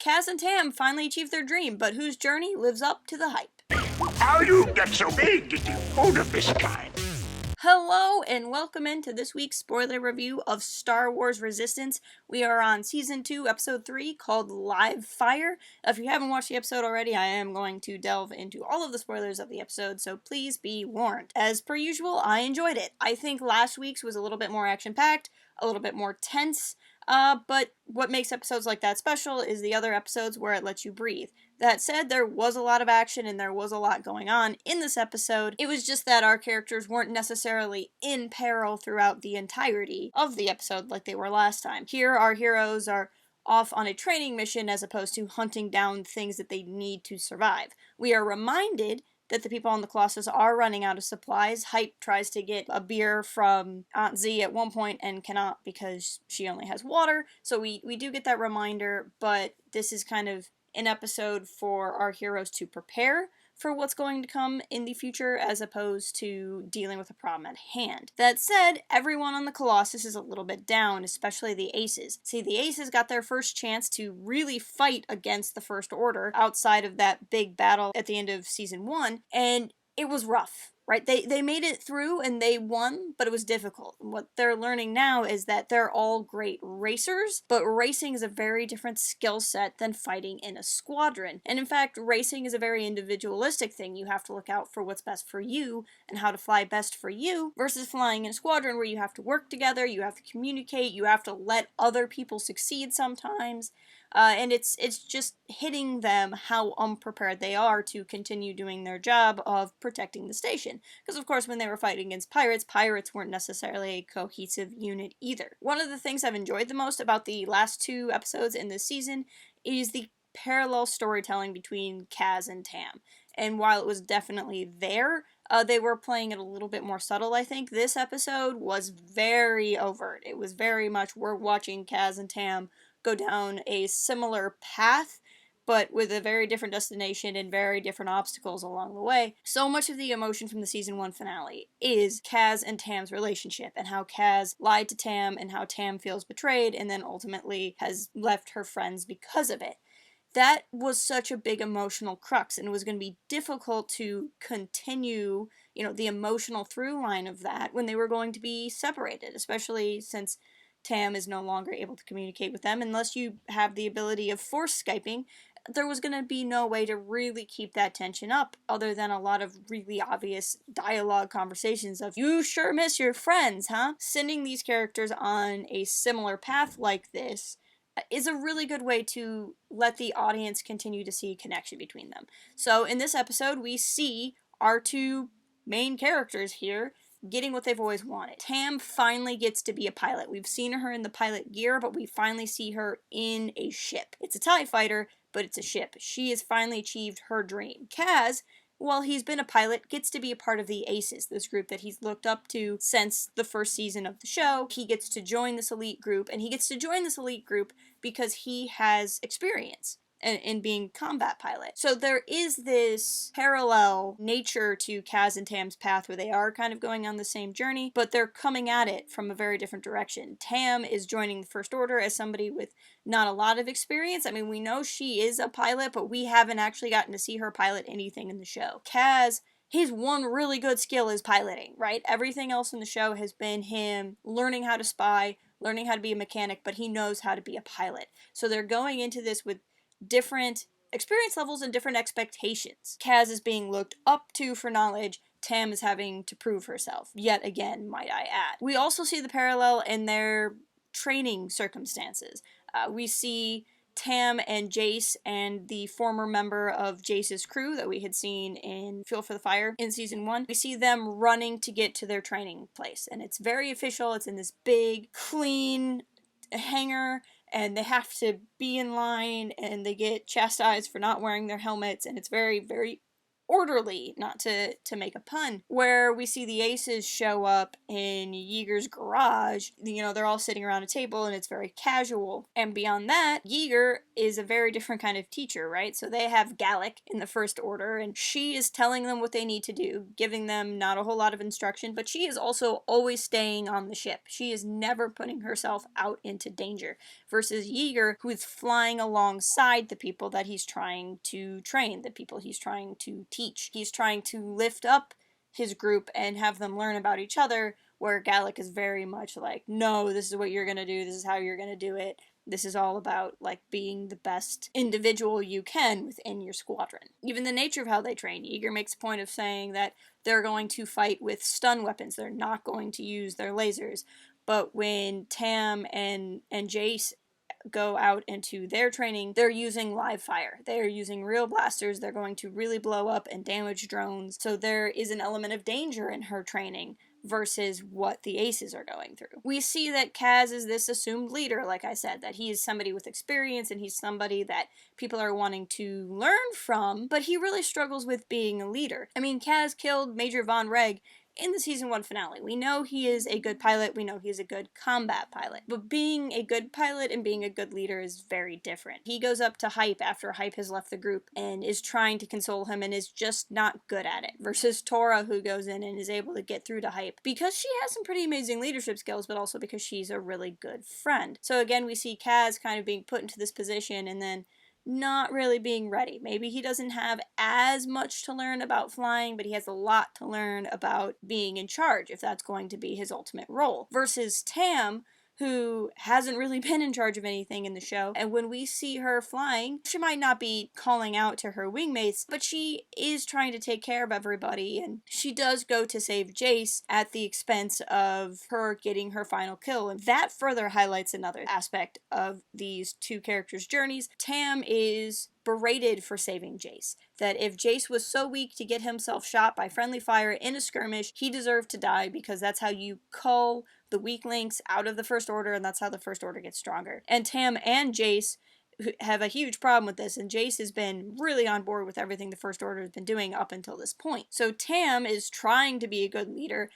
Kaz and Tam finally achieved their dream, but whose journey lives up to the hype? How you get so big that you food of this kind? Hello, and welcome into this week's spoiler review of Star Wars Resistance. We are on Season 2, Episode 3, called Live Fire. If you haven't watched the episode already, I am going to delve into all of the spoilers of the episode, so please be warned. As per usual, I enjoyed it. I think last week's was a little bit more action-packed, a little bit more tense, but what makes episodes like that special is the other episodes where it lets you breathe. That said, there was a lot of action and there was a lot going on in this episode. It was just that our characters weren't necessarily in peril throughout the entirety of the episode like they were last time. Here, our heroes are off on a training mission as opposed to hunting down things that they need to survive. We are reminded that the people on the Colossus are running out of supplies. Hype tries to get a beer from Aunt Z at one point and cannot because she only has water. So we do get that reminder, but this is kind of an episode for our heroes to prepare for what's going to come in the future as opposed to dealing with a problem at hand. That said, everyone on the Colossus is a little bit down, especially the Aces. See, the Aces got their first chance to really fight against the First Order outside of that big battle at the end of Season 1, and it was rough. Right? They made it through and they won, but it was difficult. And what they're learning now is that they're all great racers, but racing is a very different skill set than fighting in a squadron. And in fact, racing is a very individualistic thing. You have to look out for what's best for you and how to fly best for you versus flying in a squadron where you have to work together, you have to communicate, you have to let other people succeed sometimes. And it's just hitting them how unprepared they are to continue doing their job of protecting the station. Because of course when they were fighting against pirates weren't necessarily a cohesive unit either. One of the things I've enjoyed the most about the last two episodes in this season is the parallel storytelling between Kaz and Tam. And while it was definitely there, they were playing it a little bit more subtle, I think. This episode was very overt. It was very much, we're watching Kaz and Tam go down a similar path, but with a very different destination and very different obstacles along the way. So much of the emotion from the Season 1 finale is Kaz and Tam's relationship, and how Kaz lied to Tam, and how Tam feels betrayed, and then ultimately has left her friends because of it. That was such a big emotional crux, and it was going to be difficult to continue, the emotional through line of that when they were going to be separated, especially since Tam is no longer able to communicate with them unless you have the ability of force Skyping. There was going to be no way to really keep that tension up other than a lot of really obvious dialogue conversations of, you sure miss your friends, huh? Sending these characters on a similar path like this is a really good way to let the audience continue to see a connection between them. So in this episode, we see our two main characters here getting what they've always wanted. Tam finally gets to be a pilot. We've seen her in the pilot gear, but we finally see her in a ship. It's a TIE fighter, but it's a ship. She has finally achieved her dream. Kaz, while he's been a pilot, gets to be a part of the Aces, this group that he's looked up to since the first season of the show. He gets to join this elite group, and he gets to join this elite group because he has experience in being combat pilot. So there is this parallel nature to Kaz and Tam's path where they are kind of going on the same journey, but they're coming at it from a very different direction. Tam is joining the First Order as somebody with not a lot of experience. I mean, we know she is a pilot, but we haven't actually gotten to see her pilot anything in the show. Kaz, his one really good skill is piloting, right? Everything else in the show has been him learning how to spy, learning how to be a mechanic, but he knows how to be a pilot. So they're going into this with different experience levels and different expectations. Kaz is being looked up to for knowledge. Tam is having to prove herself, yet again, might I add. We also see the parallel in their training circumstances. We see Tam and Jace and the former member of Jace's crew that we had seen in Fuel for the Fire in Season 1. We see them running to get to their training place, and it's very official. It's in this big, clean hangar, and they have to be in line, and they get chastised for not wearing their helmets, and it's very, very orderly, not to make a pun, where we see the Aces show up in Yeager's garage. You know, they're all sitting around a table and it's very casual. And beyond that, Yeager is a very different kind of teacher, right? So they have Gallic in the First Order, and she is telling them what they need to do, giving them not a whole lot of instruction, but she is also always staying on the ship. She is never putting herself out into danger, versus Yeager, who is flying alongside the people that he's trying to train, the people he's trying to teach. He's trying to lift up his group and have them learn about each other, where Gallic is very much like, no, this is what you're gonna do, this is how you're gonna do it. This is all about, like, being the best individual you can within your squadron. Even the nature of how they train, Yeager makes a point of saying that they're going to fight with stun weapons. They're not going to use their lasers. But when Tam and Jace go out into their training, they're using live fire. They're using real blasters. They're going to really blow up and damage drones. So there is an element of danger in her training versus what the Aces are going through. We see that Kaz is this assumed leader, like I said, that he is somebody with experience and he's somebody that people are wanting to learn from, but he really struggles with being a leader. I mean, Kaz killed Major Von Reg in the season 1 finale. We know he is a good pilot, we know he's a good combat pilot, but being a good pilot and being a good leader is very different. He goes up to Hype after Hype has left the group and is trying to console him and is just not good at it, versus Tora, who goes in and is able to get through to Hype because she has some pretty amazing leadership skills, but also because she's a really good friend. So again, we see Kaz kind of being put into this position and then not really being ready. Maybe he doesn't have as much to learn about flying, but he has a lot to learn about being in charge, if that's going to be his ultimate role. Versus Tam, who hasn't really been in charge of anything in the show, and when we see her flying, she might not be calling out to her wingmates, but she is trying to take care of everybody, and she does go to save Jace at the expense of her getting her final kill, and that further highlights another aspect of these two characters' journeys. Tam is berated for saving Jace. That if Jace was so weak to get himself shot by friendly fire in a skirmish, he deserved to die, because that's how you cull the weak links out of the First Order, and that's how the First Order gets stronger. And Tam and Jace have a huge problem with this, and Jace has been really on board with everything the First Order has been doing up until this point. So Tam is trying to be a good leader,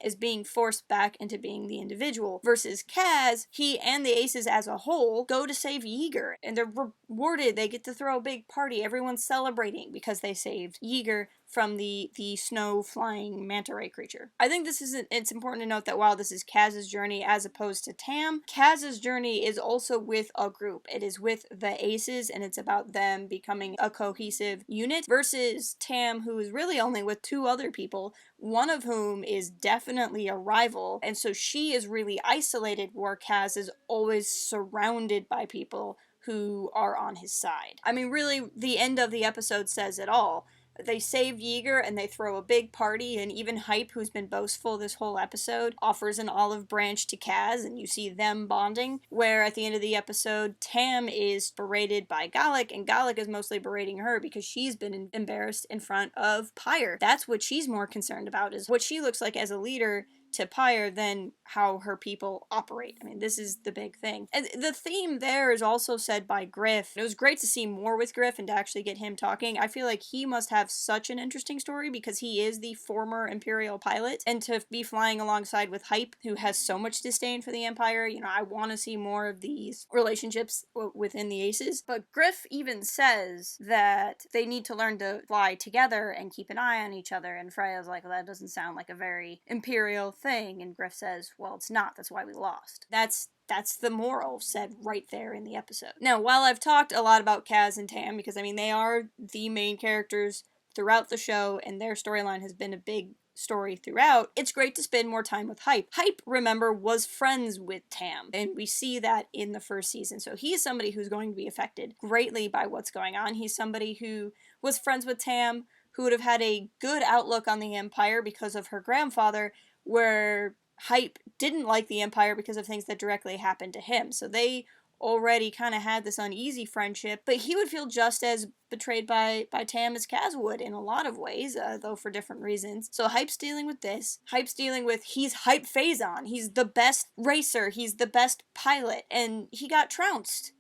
is being forced back into being the individual, versus Kaz, he and the Aces as a whole go to save Yeager, and they're rewarded. They get to throw a big party. Everyone's celebrating because they saved Yeager from the snow flying manta ray creature. I think it's important to note that while this is Kaz's journey as opposed to Tam, Kaz's journey is also with a group. It is with the Aces, and it's about them becoming a cohesive unit, versus Tam, who is really only with 2 other people, one of whom is definitely a rival, and so she is really isolated, where Kaz is always surrounded by people who are on his side. I mean, really, the end of the episode says it all. They save Yeager and they throw a big party, and even Hype, who's been boastful this whole episode, offers an olive branch to Kaz, and you see them bonding, where at the end of the episode, Tam is berated by Gallic, and Gallic is mostly berating her because she's been embarrassed in front of Pyre. That's what she's more concerned about, is what she looks like as a leader to Pyre than how her people operate. I mean, this is the big thing. And the theme there is also said by Griff. It was great to see more with Griff and to actually get him talking. I feel like he must have such an interesting story because he is the former Imperial pilot, and to be flying alongside with Hype, who has so much disdain for the Empire, you know, I want to see more of these relationships within the Aces. But Griff even says that they need to learn to fly together and keep an eye on each other, and Freya's like, well, that doesn't sound like a very Imperial thing, and Griff says, well, it's not, that's why we lost. That's the moral said right there in the episode. Now, while I've talked a lot about Kaz and Tam, because I mean they are the main characters throughout the show and their storyline has been a big story throughout, it's great to spend more time with Hype. Hype, remember, was friends with Tam, and we see that in the first season. So he is somebody who's going to be affected greatly by what's going on. He's somebody who was friends with Tam, who would have had a good outlook on the Empire because of her grandfather, where Hype didn't like the Empire because of things that directly happened to him. So they already kind of had this uneasy friendship, but he would feel just as betrayed by Tam as Kaz would in a lot of ways, though for different reasons. So Hype's dealing with this. Hype's dealing with, he's Hype Phazon. He's the best racer. He's the best pilot. And he got trounced.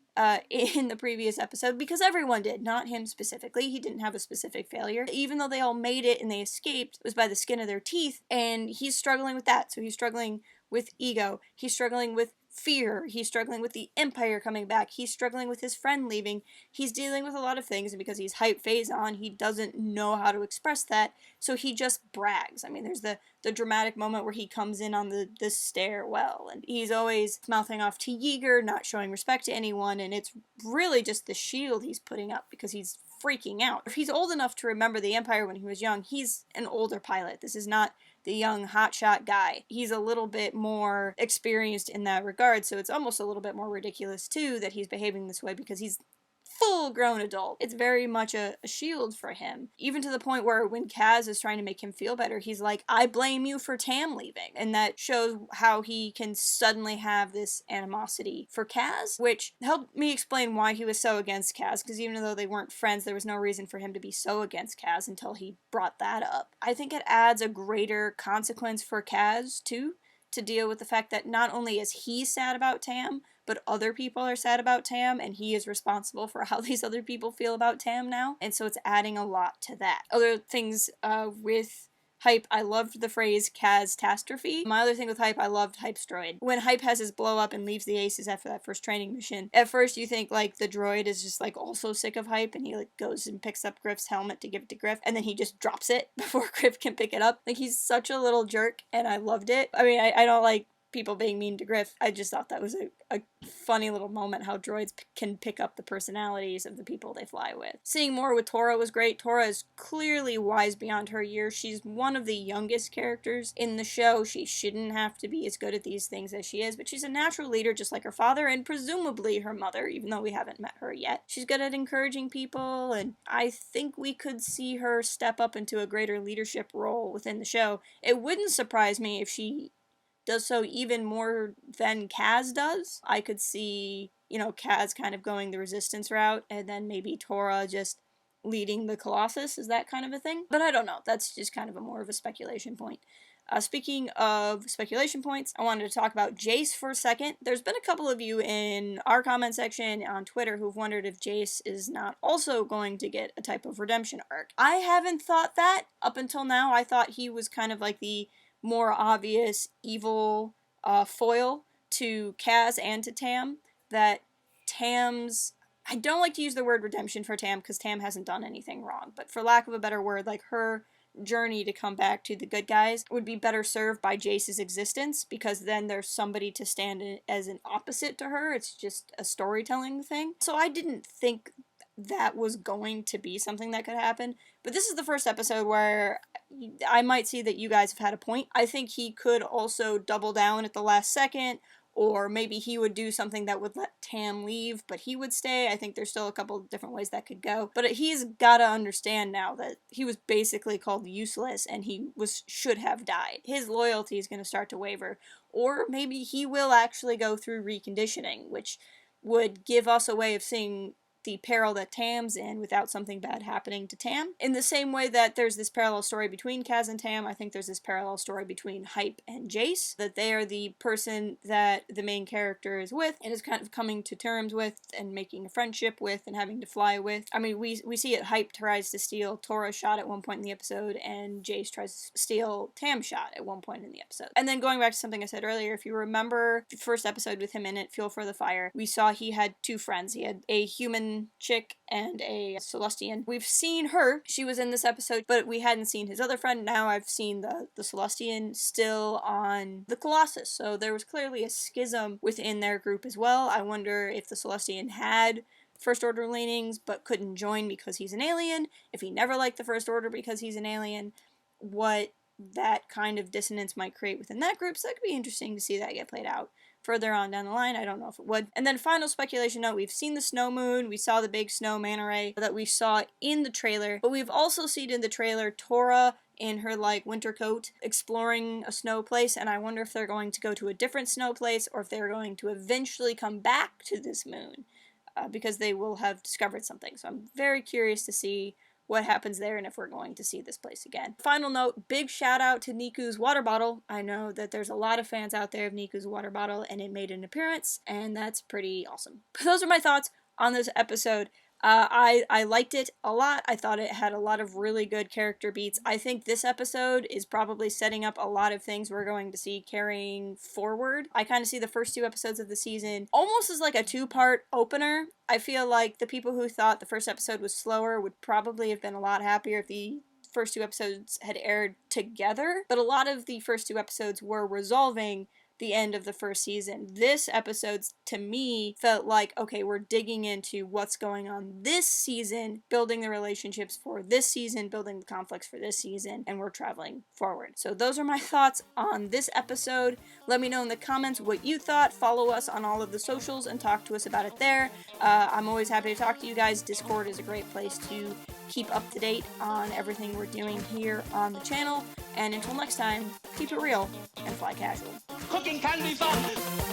in the previous episode, because everyone did, not him specifically. He didn't have a specific failure. Even though they all made it and they escaped, it was by the skin of their teeth, and he's struggling with that. So he's struggling with ego. He's struggling with fear. He's struggling with the Empire coming back. He's struggling with his friend leaving. He's dealing with a lot of things, and because he's hype phase on, he doesn't know how to express that, so he just brags. I mean, there's the dramatic moment where he comes in on the stairwell, and he's always mouthing off to Yeager, not showing respect to anyone, and it's really just the shield he's putting up because he's freaking out. If he's old enough to remember the Empire when he was young, he's an older pilot. This is not the young hotshot guy. He's a little bit more experienced in that regard, so it's almost a little bit more ridiculous too that he's behaving this way because he's full-grown adult. It's very much a shield for him. Even to the point where when Kaz is trying to make him feel better, he's like, I blame you for Tam leaving. And that shows how he can suddenly have this animosity for Kaz, which helped me explain why he was so against Kaz, because even though they weren't friends, there was no reason for him to be so against Kaz until he brought that up. I think it adds a greater consequence for Kaz, too, to deal with the fact that not only is he sad about Tam, but other people are sad about Tam, and he is responsible for how these other people feel about Tam now, and so it's adding a lot to that. Other things with Hype, I loved the phrase Kaz-tastrophe. My other thing with Hype, I loved Hype's droid. When Hype has his blow up and leaves the Aces after that first training mission, at first you think like the droid is just like also sick of Hype, and he like goes and picks up Griff's helmet to give it to Griff, and then he just drops it before Griff can pick it up. Like, he's such a little jerk, and I loved it. I mean, I don't like people being mean to Griff. I just thought that was a funny little moment how droids can pick up the personalities of the people they fly with. Seeing more with Tora was great. Tora is clearly wise beyond her years. She's one of the youngest characters in the show. She shouldn't have to be as good at these things as she is, but she's a natural leader just like her father and presumably her mother, even though we haven't met her yet. She's good at encouraging people, and I think we could see her step up into a greater leadership role within the show. It wouldn't surprise me if she does so even more than Kaz does. I could see, you know, Kaz kind of going the resistance route, and then maybe Tora just leading the Colossus. Is that kind of a thing? But I don't know. That's just kind of more of a speculation point. Speaking of speculation points, I wanted to talk about Jace for a second. There's been a couple of you in our comment section on Twitter who've wondered if Jace is not also going to get a type of redemption arc. I haven't thought that up until now. I thought he was kind of like the more obvious evil foil to Kaz and to Tam. That Tam's... I don't like to use the word redemption for Tam because Tam hasn't done anything wrong, but for lack of a better word, like her journey to come back to the good guys would be better served by Jace's existence, because then there's somebody to stand as an opposite to her. It's just a storytelling thing. So I didn't think that was going to be something that could happen, but this is the first episode where I might see that you guys have had a point. I think he could also double down at the last second, or maybe he would do something that would let Tam leave, but he would stay. I think there's still a couple different ways that could go. But he's got to understand now that he was basically called useless and he should have died. His loyalty is going to start to waver. Or maybe he will actually go through reconditioning, which would give us a way of seeing the peril that Tam's in without something bad happening to Tam. In the same way that there's this parallel story between Kaz and Tam, I think there's this parallel story between Hype and Jace, that they are the person that the main character is with and is kind of coming to terms with and making a friendship with and having to fly with. I mean, we see it. Hype tries to steal Tora's shot at one point in the episode, and Jace tries to steal Tam's shot at one point in the episode. And then going back to something I said earlier, if you remember the first episode with him in it, Fuel for the Fire, we saw he had two friends. He had a human chick and a Celestian. We've seen her. She was in this episode, but we hadn't seen his other friend. Now I've seen the Celestian still on the Colossus. So there was clearly a schism within their group as well. I wonder if the Celestian had First Order leanings but couldn't join because he's an alien. If he never liked the First Order because he's an alien, what that kind of dissonance might create within that group. So that could be interesting to see that get played out further on down the line. I don't know if it would. And then final speculation note, we've seen the snow moon, we saw the big snow manta ray that we saw in the trailer, but we've also seen in the trailer Tora in her like winter coat exploring a snow place, and I wonder if they're going to go to a different snow place or if they're going to eventually come back to this moon because they will have discovered something. So I'm very curious to see what happens there and if we're going to see this place again. Final note, big shout out to Niku's water bottle. I know that there's a lot of fans out there of Niku's water bottle, and it made an appearance, and that's pretty awesome. Those are my thoughts on this episode. I liked it a lot. I thought it had a lot of really good character beats. I think this episode is probably setting up a lot of things we're going to see carrying forward. I kind of see the first 2 episodes of the season almost as like a 2-part opener. I feel like the people who thought the first episode was slower would probably have been a lot happier if the first 2 episodes had aired together. But a lot of the first 2 episodes were resolving the end of the first season. This episode, to me, felt like, okay, we're digging into what's going on this season, building the relationships for this season, building the conflicts for this season, and we're traveling forward. So those are my thoughts on this episode. Let me know in the comments what you thought. Follow us on all of the socials and talk to us about it there. I'm always happy to talk to you guys. Discord is a great place to keep up to date on everything we're doing here on the channel. And until next time, keep it real and fly casual. Cooking can be fun.